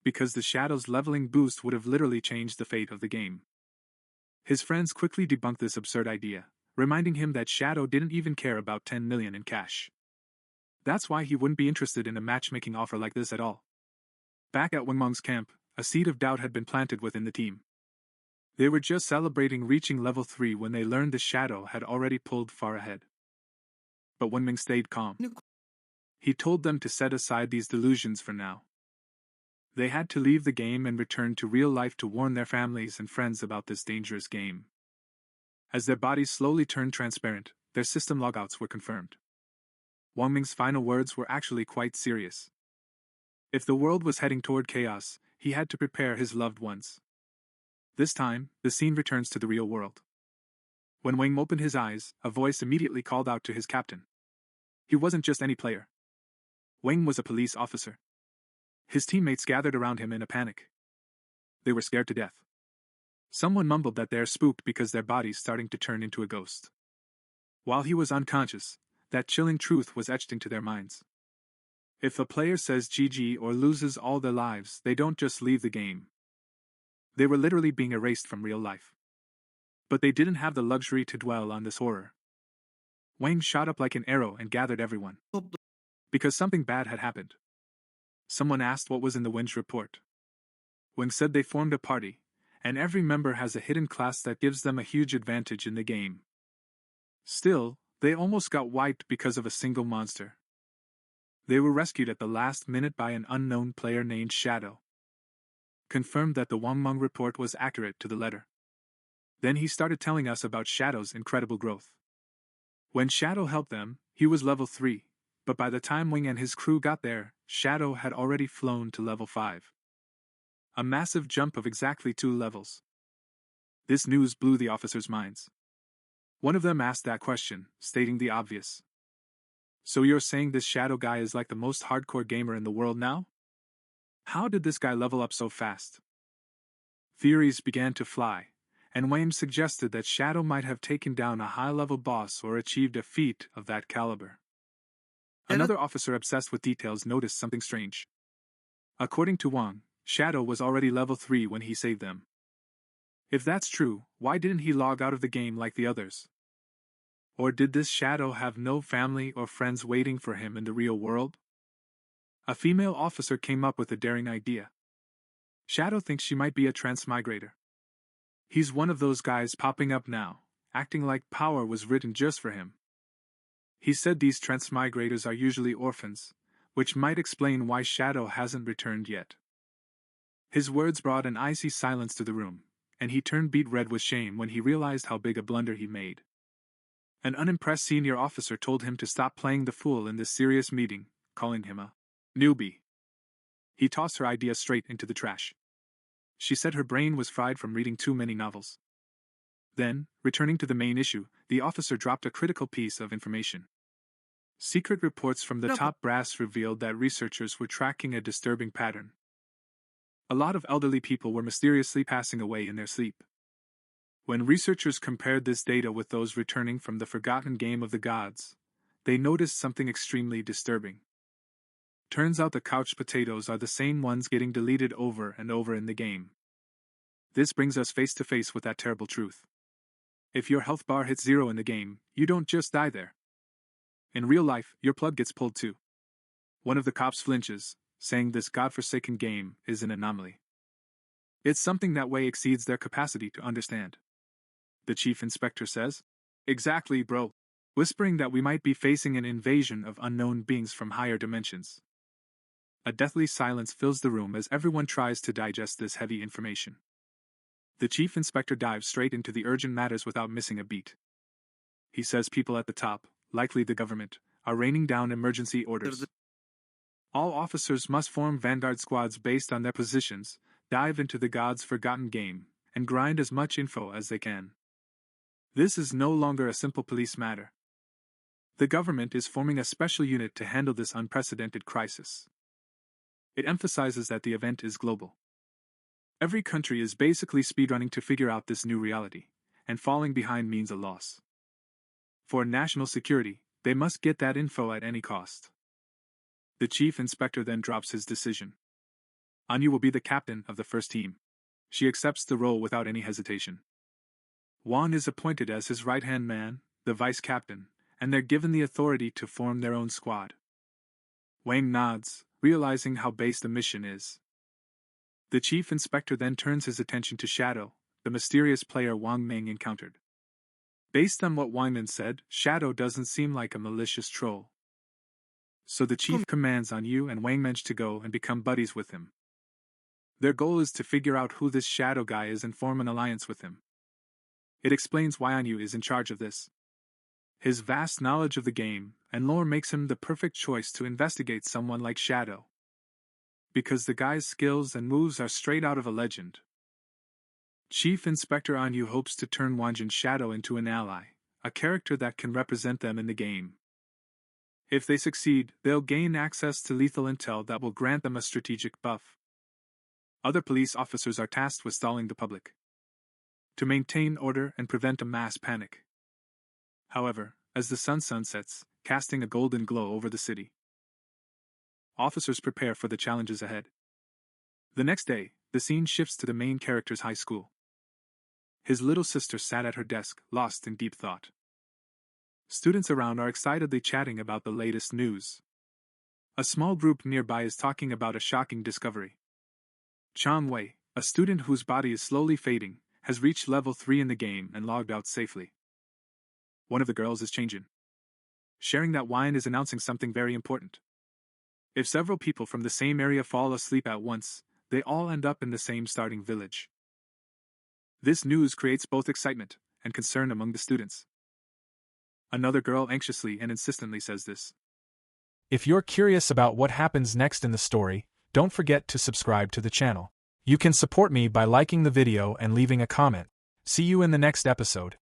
Because the Shadow's leveling boost would have literally changed the fate of the game. His friends quickly debunked this absurd idea, reminding him that Shadow didn't even care about 10 million in cash. That's why he wouldn't be interested in a matchmaking offer like this at all. Back at Wingmong's camp, a seed of doubt had been planted within the team. They were just celebrating reaching level 3 when they learned the Shadow had already pulled far ahead. But Wingming stayed calm. He told them to set aside these delusions for now. They had to leave the game and return to real life to warn their families and friends about this dangerous game. As their bodies slowly turned transparent, their system logouts were confirmed. Wang Ming's final words were actually quite serious. If the world was heading toward chaos, he had to prepare his loved ones. This time, the scene returns to the real world. When Wang opened his eyes, a voice immediately called out to his captain. He wasn't just any player. Wang was a police officer. His teammates gathered around him in a panic. They were scared to death. Someone mumbled that they're spooked because their body's starting to turn into a ghost. While he was unconscious, that chilling truth was etched into their minds. If a player says GG or loses all their lives, they don't just leave the game. They were literally being erased from real life. But they didn't have the luxury to dwell on this horror. Wang shot up like an arrow and gathered everyone. Because something bad had happened. Someone asked what was in the Winch report. Wang said they formed a party, and every member has a hidden class that gives them a huge advantage in the game. Still, they almost got wiped because of a single monster. They were rescued at the last minute by an unknown player named Shadow. Confirmed that the Wang Meng report was accurate to the letter. Then he started telling us about Shadow's incredible growth. When Shadow helped them, he was level 3, but by the time Wing and his crew got there, Shadow had already flown to level 5. A massive jump of exactly 2 levels. This news blew the officers' minds. One of them asked that question, stating the obvious. So you're saying this Shadow guy is like the most hardcore gamer in the world now? How did this guy level up so fast? Theories began to fly, and Wayne suggested that Shadow might have taken down a high-level boss or achieved a feat of that caliber. Another officer obsessed with details noticed something strange. According to Wang, Shadow was already level 3 when he saved them. If that's true, why didn't he log out of the game like the others? Or did this Shadow have no family or friends waiting for him in the real world? A female officer came up with a daring idea. Shadow thinks she might be a transmigrator. He's one of those guys popping up now, acting like power was written just for him. He said these transmigrators are usually orphans, which might explain why Shadow hasn't returned yet. His words brought an icy silence to the room, and he turned beet red with shame when he realized how big a blunder he made. An unimpressed senior officer told him to stop playing the fool in this serious meeting, calling him a newbie. He tossed her idea straight into the trash. She said her brain was fried from reading too many novels. Then, returning to the main issue, the officer dropped a critical piece of information. Secret reports from the top brass revealed that researchers were tracking a disturbing pattern. A lot of elderly people were mysteriously passing away in their sleep. When researchers compared this data with those returning from the forgotten game of the gods, they noticed something extremely disturbing. Turns out the couch potatoes are the same ones getting deleted over and over in the game. This brings us face to face with that terrible truth. If your health bar hits 0 in the game, you don't just die there. In real life, your plug gets pulled too. One of the cops flinches, saying this godforsaken game is an anomaly. It's something that way exceeds their capacity to understand. The chief inspector says, "Exactly, bro," whispering that we might be facing an invasion of unknown beings from higher dimensions. A deathly silence fills the room as everyone tries to digest this heavy information. The chief inspector dives straight into the urgent matters without missing a beat. He says people at the top, likely the government, are raining down emergency orders. All officers must form vanguard squads based on their positions, dive into the gods' forgotten game, and grind as much info as they can. This is no longer a simple police matter. The government is forming a special unit to handle this unprecedented crisis. It emphasizes that the event is global. Every country is basically speedrunning to figure out this new reality, and falling behind means a loss. For national security, they must get that info at any cost. The chief inspector then drops his decision. Anya will be the captain of the first team. She accepts the role without any hesitation. Juan is appointed as his right-hand man, the vice captain, and they're given the authority to form their own squad. Wang nods, realizing how base the mission is. The chief inspector then turns his attention to Shadow, the mysterious player Wang Meng encountered. Based on what Wangman said, Shadow doesn't seem like a malicious troll. So the chief commands on you and Wang Meng to go and become buddies with him. Their goal is to figure out who this Shadow guy is and form an alliance with him. It explains why Anyu is in charge of this. His vast knowledge of the game and lore makes him the perfect choice to investigate someone like Shadow. Because the guy's skills and moves are straight out of a legend. Chief Inspector Anyu hopes to turn Wanjin's Shadow into an ally, a character that can represent them in the game. If they succeed, they'll gain access to lethal intel that will grant them a strategic buff. Other police officers are tasked with stalling the public to maintain order and prevent a mass panic. However, as the sun sunsets, casting a golden glow over the city, officers prepare for the challenges ahead. The next day, the scene shifts to the main character's high school. His little sister sat at her desk, lost in deep thought. Students around are excitedly chatting about the latest news. A small group nearby is talking about a shocking discovery. Chan Wei, a student whose body is slowly fading, has reached level 3 in the game and logged out safely. One of the girls is changing. Sharing that wine is announcing something very important. If several people from the same area fall asleep at once, they all end up in the same starting village. This news creates both excitement and concern among the students. Another girl anxiously and insistently says this. If you're curious about what happens next in the story, don't forget to subscribe to the channel. You can support me by liking the video and leaving a comment. See you in the next episode.